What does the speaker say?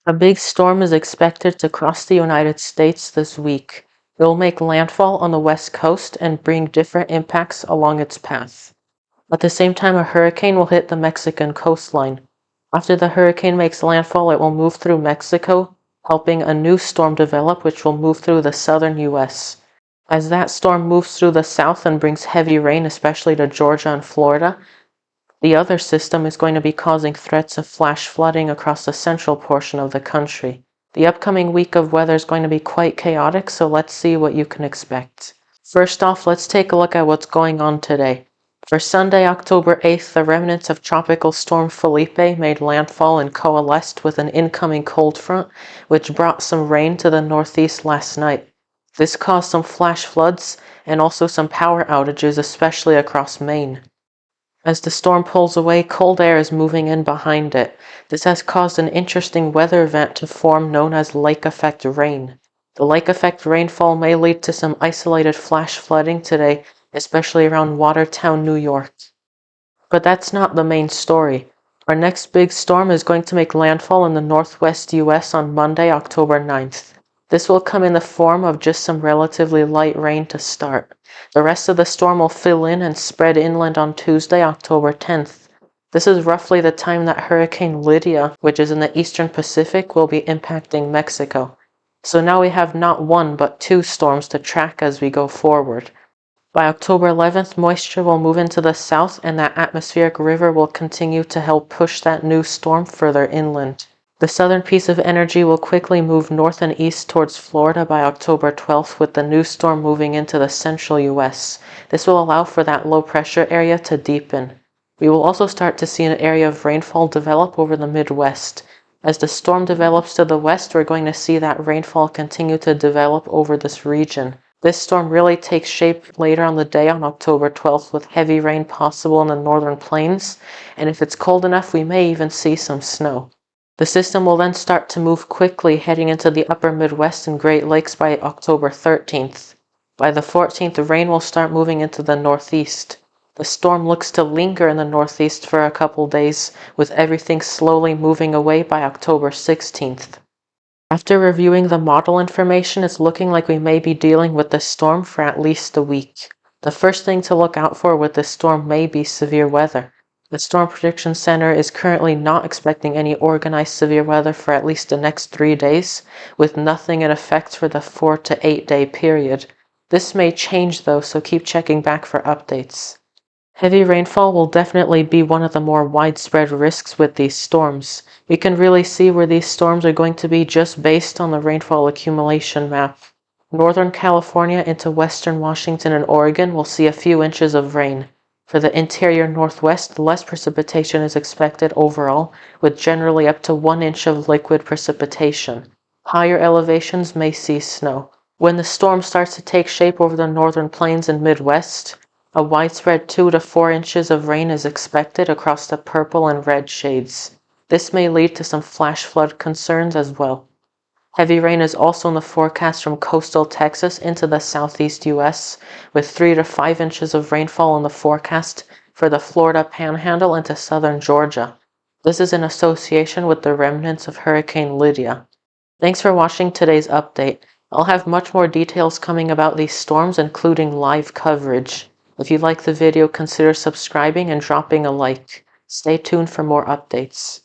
A big storm is expected to cross the United States this week. It will make landfall on the west coast and bring different impacts along its path. At the same time, a hurricane will hit the Mexican coastline. After the hurricane makes landfall, it will move through Mexico, helping a new storm develop which will move through the southern US. As that storm moves through the south and brings heavy rain, especially to Georgia and Florida, the other system is going to be causing threats of flash flooding across the central portion of the country. The upcoming week of weather is going to be quite chaotic, so let's see what you can expect. First off, let's take a look at what's going on today. For Sunday, October 8th, the remnants of Tropical Storm Felipe made landfall and coalesced with an incoming cold front, which brought some rain to the northeast last night. This caused some flash floods and also some power outages, especially across Maine. As the storm pulls away, cold air is moving in behind it. This has caused an interesting weather event to form known as lake effect rain. The lake effect rainfall may lead to some isolated flash flooding today, especially around Watertown, New York. But that's not the main story. Our next big storm is going to make landfall in the northwest US on Monday, October 9th. This will come in the form of just some relatively light rain to start. The rest of the storm will fill in and spread inland on Tuesday, October 10th. This is roughly the time that Hurricane Lydia, which is in the eastern Pacific, will be impacting Mexico. So now we have not one but two storms to track as we go forward. By October 11th, moisture will move into the south and that atmospheric river will continue to help push that new storm further inland. The southern piece of energy will quickly move north and east towards Florida by October 12th, with the new storm moving into the central US. This will allow for that low pressure area to deepen. We will also start to see an area of rainfall develop over the Midwest. As the storm develops to the west, we're going to see that rainfall continue to develop over this region. This storm really takes shape later on the day on October 12th, with heavy rain possible in the northern plains, and if it's cold enough, we may even see some snow. The system will then start to move quickly, heading into the upper Midwest and Great Lakes by October 13th. By the 14th, the rain will start moving into the northeast. The storm looks to linger in the northeast for a couple days, with everything slowly moving away by October 16th. After reviewing the model information, it's looking like we may be dealing with this storm for at least a week. The first thing to look out for with this storm may be severe weather. The Storm Prediction Center is currently not expecting any organized severe weather for at least the next 3 days, with nothing in effect for the 4 to 8 day period. This may change though, so keep checking back for updates. Heavy rainfall will definitely be one of the more widespread risks with these storms. We can really see where these storms are going to be just based on the rainfall accumulation map. Northern California into western Washington and Oregon will see a few inches of rain. For the interior northwest, less precipitation is expected overall, with generally up to 1 inch of liquid precipitation. Higher elevations may see snow. When the storm starts to take shape over the northern plains and Midwest, a widespread 2 to 4 inches of rain is expected across the purple and red shades. This may lead to some flash flood concerns as well. Heavy rain is also in the forecast from coastal Texas into the southeast US, with 3 to 5 inches of rainfall in the forecast for the Florida Panhandle into southern Georgia. This is in association with the remnants of Hurricane Lydia. Thanks for watching today's update. I'll have much more details coming about these storms, including live coverage. If you like the video, consider subscribing and dropping a like. Stay tuned for more updates.